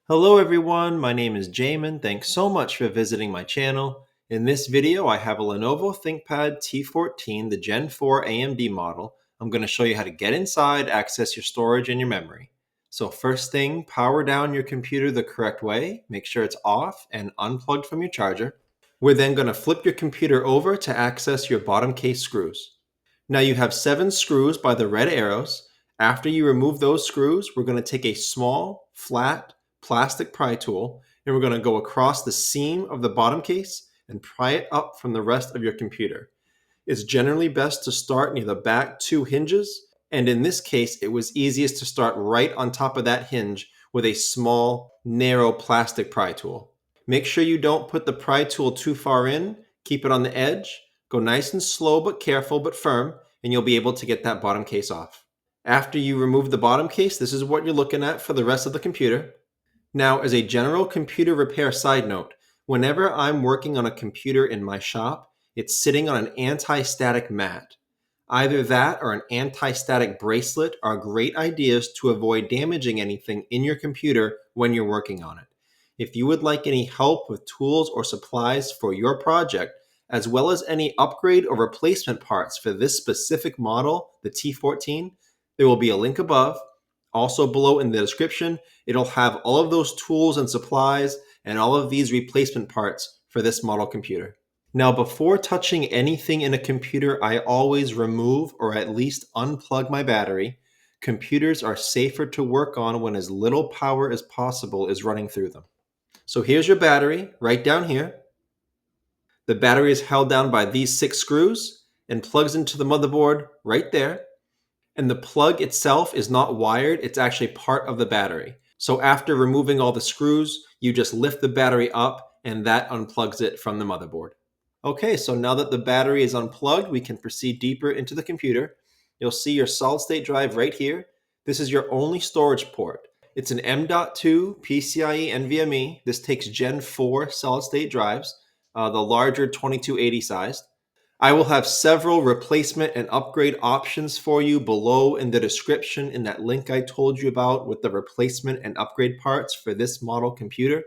Hello everyone, my name is Jamin. Thanks so much for visiting my channel. In this video, I have a Lenovo ThinkPad T14, the Gen 4 AMD model. I'm going to show you how to get inside, access your storage and your memory. So first thing, power down your computer the correct way. Make sure it's off and unplugged from your charger. We're then going to flip your computer over to access your bottom case screws. Now you have 7 screws by the red arrows. After you remove those screws, we're going to take a small, flat, plastic pry tool and we're going to go across the seam of the bottom case and pry it up from the rest of your computer. It's generally best to start near the back 2 hinges, and in this case, it was easiest to start right on top of that hinge with a small, narrow plastic pry tool. Make sure you don't put the pry tool too far in, keep it on the edge, go nice and slow but careful but firm, and you'll be able to get that bottom case off. After you remove the bottom case, this is what you're looking at for the rest of the computer. Now, as a general computer repair side note, whenever I'm working on a computer in my shop, it's sitting on an anti-static mat. Either that or an anti-static bracelet are great ideas to avoid damaging anything in your computer when you're working on it. If you would like any help with tools or supplies for your project, as well as any upgrade or replacement parts for this specific model, the T14, there will be a link above. Also below in the description, it'll have all of those tools and supplies and all of these replacement parts for this model computer. Now, before touching anything in a computer, I always remove or at least unplug my battery. Computers are safer to work on when as little power as possible is running through them. So here's your battery right down here. The battery is held down by these 6 screws and plugs into the motherboard right there. And the plug itself is not wired, it's actually part of the battery. So after removing all the screws, you just lift the battery up and that unplugs it from the motherboard. Okay, so now that the battery is unplugged, we can proceed deeper into the computer. You'll see your solid state drive right here. This is your only storage port. It's an M.2 PCIe NVMe. This takes Gen 4 solid state drives, the larger 2280 sized. I will have several replacement and upgrade options for you below in the description in that link I told you about with the replacement and upgrade parts for this model computer.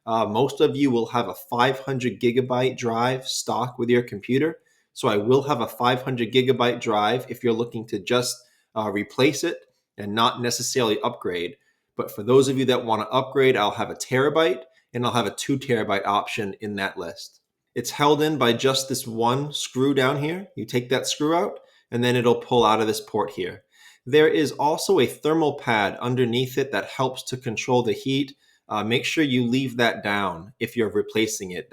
Most of you will have a 500 gigabyte drive stock with your computer. So I will have a 500 gigabyte drive if you're looking to just replace it and not necessarily upgrade. But for those of you that want to upgrade, I'll have a terabyte and I'll have a 2 terabyte option in that list. It's held in by just this one screw down here. You take that screw out and then it'll pull out of this port here. There is also a thermal pad underneath it that helps to control the heat. Make sure you leave that down if you're replacing it.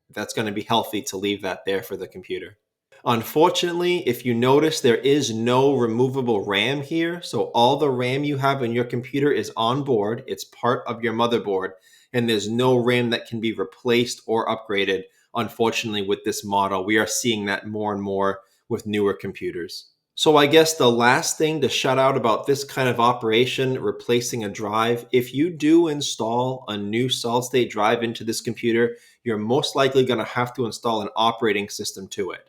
That's going to be healthy to leave that there for the computer. Unfortunately, if you notice, there is no removable RAM here. So all the RAM you have in your computer is on board. It's part of your motherboard. And there's no RAM that can be replaced or upgraded. Unfortunately, with this model, we are seeing that more and more with newer computers. So I guess the last thing to shout out about this kind of operation, replacing a drive, if you do install a new solid state drive into this computer, you're most likely going to have to install an operating system to it.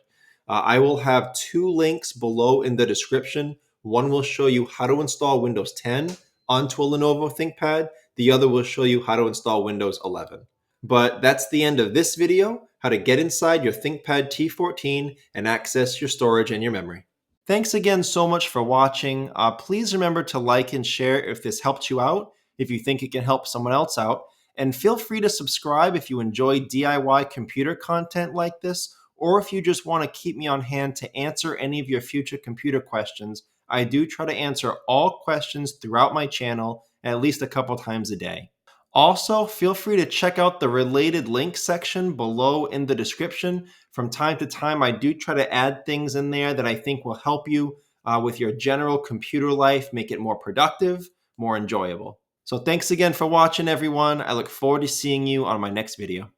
I will have 2 links below in the description. One will show you how to install Windows 10 onto a Lenovo ThinkPad. The other will show you how to install Windows 11. But that's the end of this video, how to get inside your ThinkPad T14 and access your storage and your memory. Thanks again so much for watching. Please remember to like and share if this helped you out, if you think it can help someone else out. And feel free to subscribe if you enjoy DIY computer content like this, or if you just want to keep me on hand to answer any of your future computer questions. I do try to answer all questions throughout my channel at least a couple times a day. Also, feel free to check out the related links section below in the description. From time to time, I do try to add things in there that I think will help you with your general computer life, make it more productive, more enjoyable. So thanks again for watching, everyone. I look forward to seeing you on my next video.